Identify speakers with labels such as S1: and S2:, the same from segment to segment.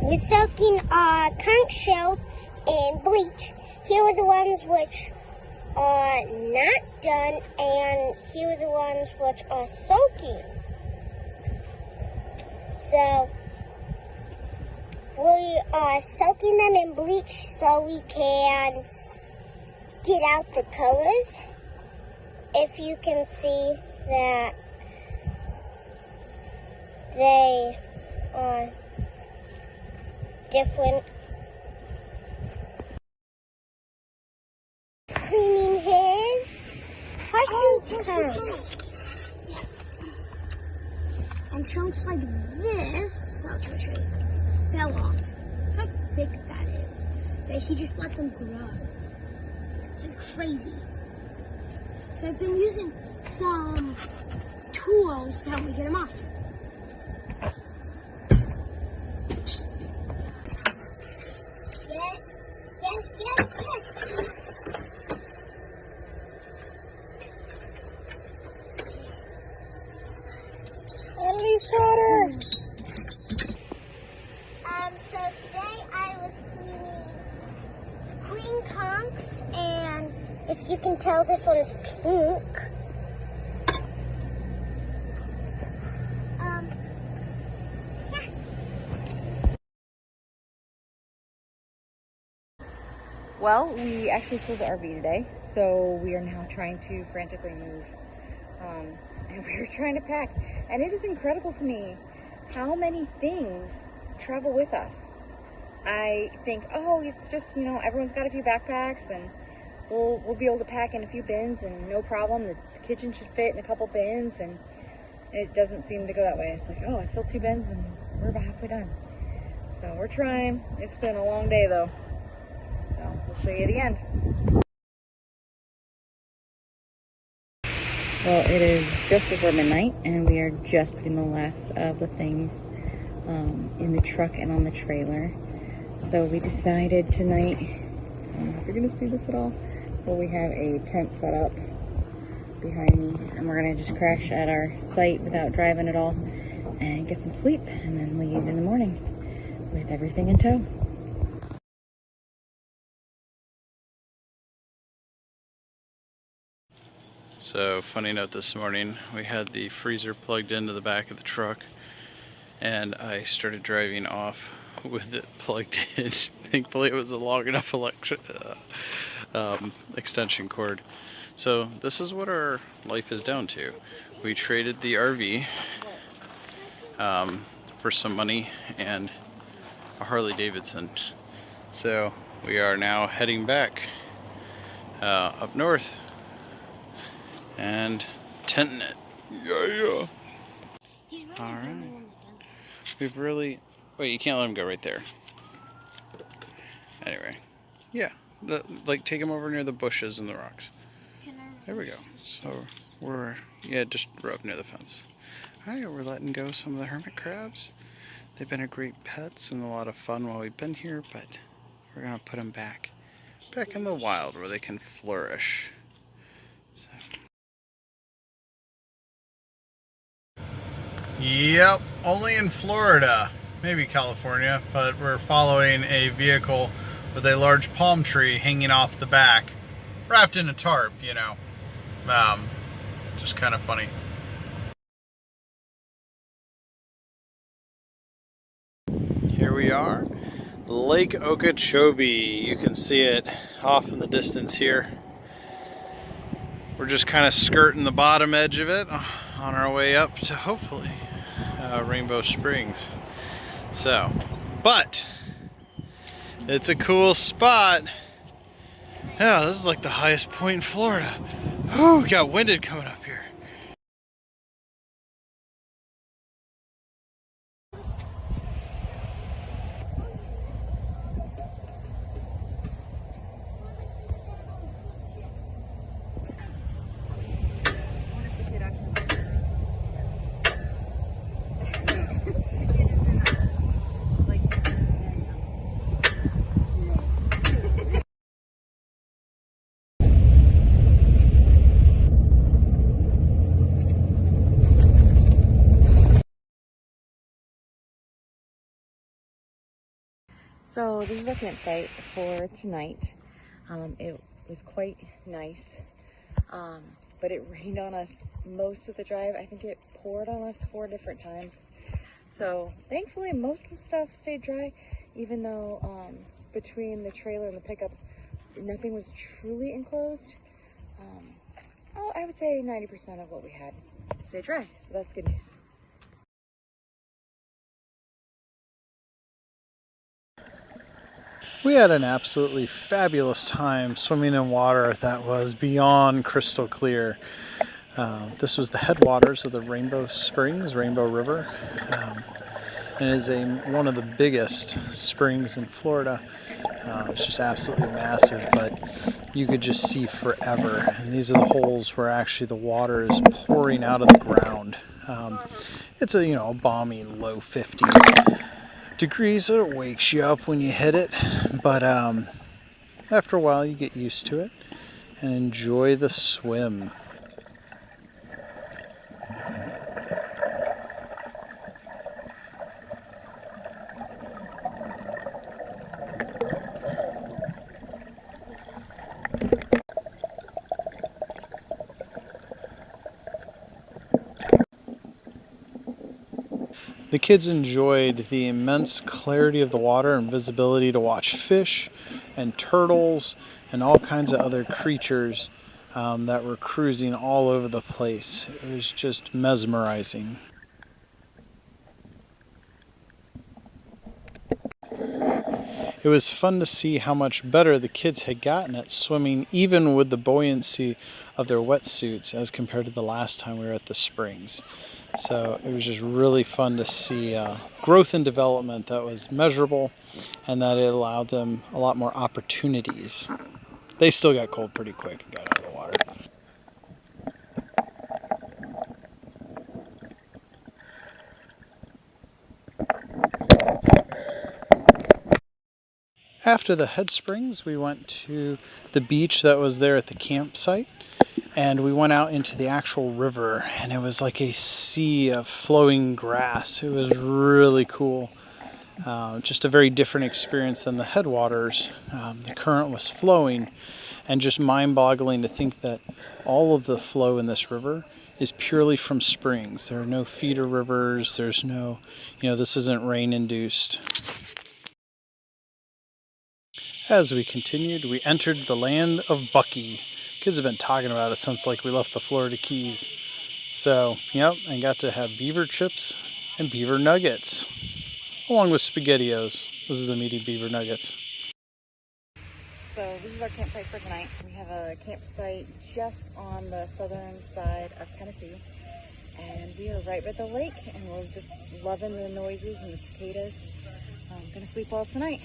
S1: We're soaking conch shells in bleach. Here are the ones which are not done, and here are the ones which are soaking. So we are soaking them in bleach so we can get out the colors. If you can see that they are different. Cleaning his horseshoe. Yeah. And chunks like this, I'll try to show you, fell off. Look how thick that is. That he just let them grow. It's like crazy. So I've been using some tools to help me get them off. Yes, yes, yes, yes. So today I was cleaning queen conchs, and if you can tell, this one's pink. Yeah.
S2: Well, we actually sold the RV today, so we are now trying to frantically move. And we were trying to pack, and it is incredible to me how many things travel with us. I think, oh, it's just, you know, everyone's got a few backpacks and we'll be able to pack in a few bins and no problem. The kitchen should fit in a couple bins, and it doesn't seem to go that way. It's like, oh, I filled 2 bins and we're about halfway done. So we're trying. It's been a long day though. So we'll show you the end. Well, it is just before midnight and we are just putting the last of the things in the truck and on the trailer. So we decided tonight, I don't know if you're going to see this at all, but we have a tent set up behind me, and we're going to just crash at our site without driving at all and get some sleep, and then leave in the morning with everything in tow.
S3: So, funny note, this morning we had the freezer plugged into the back of the truck, and I started driving off with it plugged in. Thankfully it was a long enough extension cord. So this is what our life is down to. We traded the RV for some money and a Harley Davidson. So we are now heading back up north and tenting it. Yeah. Alright. We've really... Wait, you can't let him go right there. Anyway. Yeah. Like, take him over near the bushes and the rocks. There we go. So, we're... Yeah, just up near the fence. Alright, we're letting go some of the hermit crabs. They've been a great pets and a lot of fun while we've been here, but we're going to put them back in the wild where they can flourish. So. Yep, only in Florida, maybe California, but we're following a vehicle with a large palm tree hanging off the back, wrapped in a tarp, you know. Just kind of funny. Here we are, Lake Okeechobee. You can see it off in the distance here. We're just kind of skirting the bottom edge of it on our way up to hopefully Rainbow Springs. So, but it's a cool spot. Yeah, this is like the highest point in Florida. Whew, got winded coming up here.
S2: So this is our campsite for tonight. It was quite nice, but it rained on us most of the drive. I think it poured on us 4 different times. So thankfully most of the stuff stayed dry, even though between the trailer and the pickup, nothing was truly enclosed. I would say 90% of what we had stayed dry, so that's good news.
S3: We had an absolutely fabulous time swimming in water that was beyond crystal clear. This was the headwaters of the Rainbow Springs, Rainbow River, and it is one of the biggest springs in Florida. It's just absolutely massive, but you could just see forever. And these are the holes where actually the water is pouring out of the ground. It's a balmy low 50s degrees, so it wakes you up when you hit it, but after a while you get used to it and enjoy the swim. The kids enjoyed the immense clarity of the water and visibility to watch fish and turtles and all kinds of other creatures that were cruising all over the place. It was just mesmerizing. It was fun to see how much better the kids had gotten at swimming, even with the buoyancy of their wetsuits as compared to the last time we were at the springs. So it was just really fun to see growth and development that was measurable, and that it allowed them a lot more opportunities. They still got cold pretty quick and got out of the water. After the head springs, we went to the beach that was there at the campsite, and we went out into the actual river, and it was like a sea of flowing grass. It was really cool. Just a very different experience than the headwaters. The current was flowing, and just mind-boggling to think that all of the flow in this river is purely from springs. There are no feeder rivers. There's no, this isn't rain-induced. As we continued, we entered the land of Bucky. Kids have been talking about it since we left the Florida Keys. So, and got to have beaver chips and beaver nuggets, along with SpaghettiOs. This is the meaty beaver nuggets.
S2: So this is our campsite for tonight. We have a campsite just on the southern side of Tennessee, and we are right by the lake, and we're just loving the noises and the cicadas. I'm gonna sleep well tonight.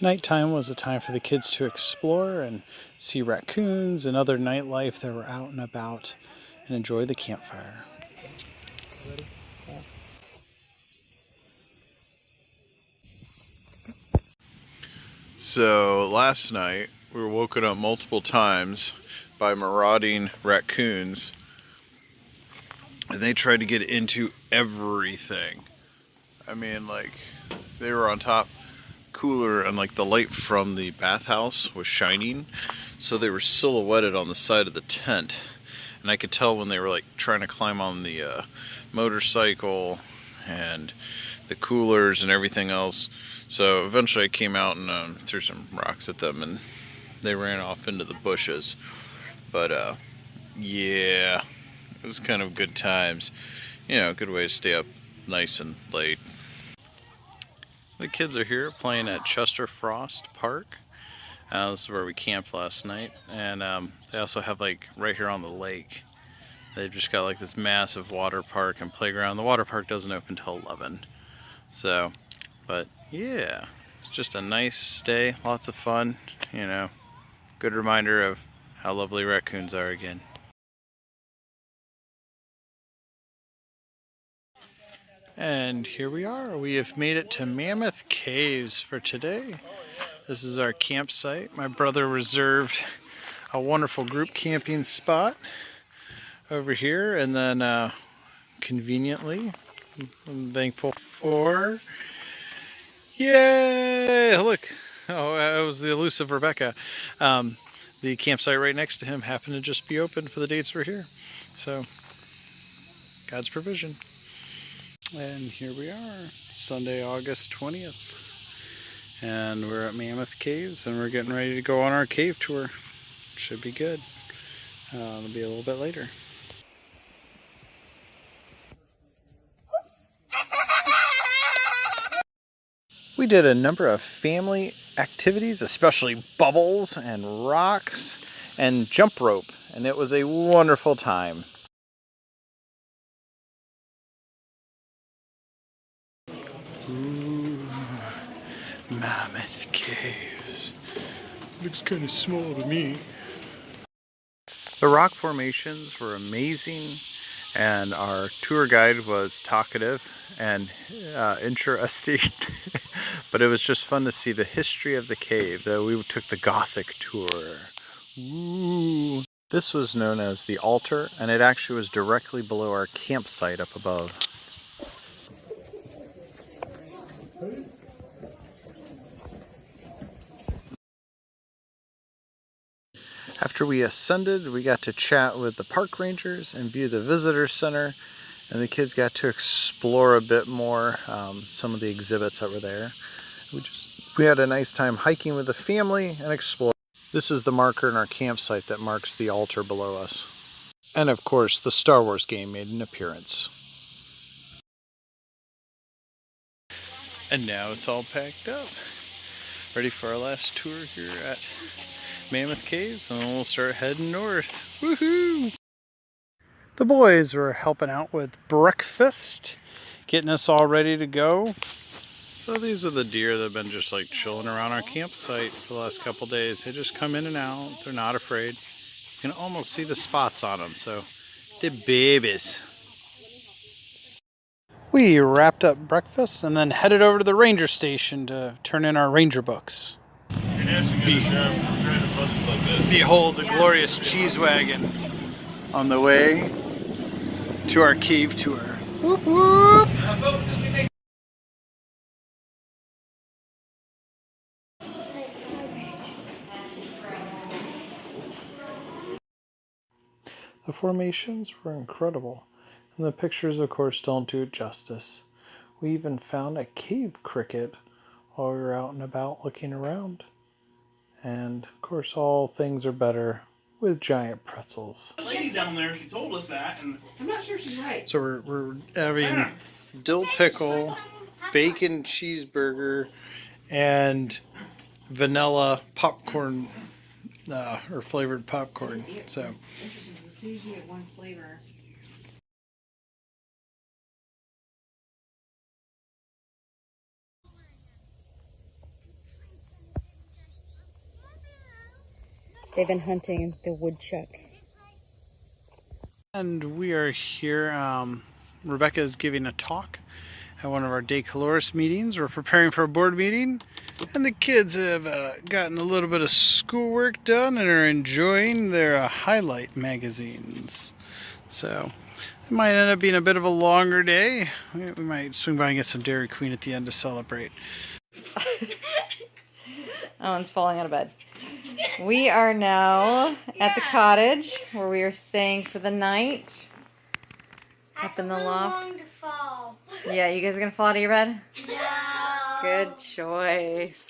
S3: Nighttime was a time for the kids to explore and see raccoons and other nightlife that were out and about, and enjoy the campfire. Ready? Yeah. So last night we were woken up multiple times by marauding raccoons, and they tried to get into everything. I mean, they were on top cooler, and the light from the bathhouse was shining, so they were silhouetted on the side of the tent, and I could tell when they were trying to climb on the motorcycle and the coolers and everything else. So eventually I came out and threw some rocks at them, and they ran off into the bushes. But yeah, it was kind of good times. Good way to stay up nice and late. The kids are here playing at Chester Frost Park. This is where we camped last night, and they also have right here on the lake, they've just got this massive water park and playground. The water park doesn't open till 11, so, but yeah, it's just a nice day, lots of fun, good reminder of how lovely raccoons are again. And here we are. We have made it to Mammoth Caves for today. This is our campsite. My brother reserved a wonderful group camping spot over here, and then conveniently, I'm thankful for, Yay! Look. Oh, it was the elusive Rebecca. The campsite right next to him happened to just be open for the dates we're here. So, God's provision. And here we are, Sunday, August 20th. And we're at Mammoth Caves, and we're getting ready to go on our cave tour. Should be good. It'll be a little bit later. We did a number of family activities, especially bubbles and rocks and jump rope, and it was a wonderful time. Ooh, Mammoth Caves. Looks kind of small to me. The rock formations were amazing, and our tour guide was talkative and interesting. But it was just fun to see the history of the cave. We took the Gothic tour. Ooh. This was known as the altar, and it actually was directly below our campsite up above. After we ascended, we got to chat with the park rangers and view the visitor center, and the kids got to explore a bit more some of the exhibits that were there. We had a nice time hiking with the family and exploring. This is the marker in our campsite that marks the altar below us. And of course, the Star Wars game made an appearance. And now it's all packed up. Ready for our last tour here at Mammoth Caves, and we'll start heading north. Woohoo! The boys were helping out with breakfast, getting us all ready to go. So these are the deer that have been just like chilling around our campsite for the last couple days. They just come in and out. They're not afraid. You can almost see the spots on them, so they're babies. We wrapped up breakfast and then headed over to the ranger station to turn in our ranger books. Behold the glorious cheese wagon on the way to our cave tour. Whoop whoop! The formations were incredible, and the pictures of course don't do it justice. We even found a cave cricket while we were out and about looking around. And of course all things are better with giant pretzels.
S4: The lady down there, she told us that, and I'm not sure she's right.
S3: So we're having dill pickle, bacon cheeseburger, and vanilla popcorn, or flavored popcorn. So
S2: Interesting, because as soon as you get one flavor. They've been hunting the woodchuck.
S3: And we are here. Rebecca is giving a talk at one of our Day Caloris meetings. We're preparing for a board meeting, and the kids have gotten a little bit of schoolwork done and are enjoying their highlight magazines. So it might end up being a bit of a longer day. We might swing by and get some Dairy Queen at the end to celebrate.
S2: Owen's falling out of bed. We are now at the cottage where we are staying for the night. Up in the loft. Yeah, you guys are gonna fall out of your bed?
S1: No.
S2: Good choice.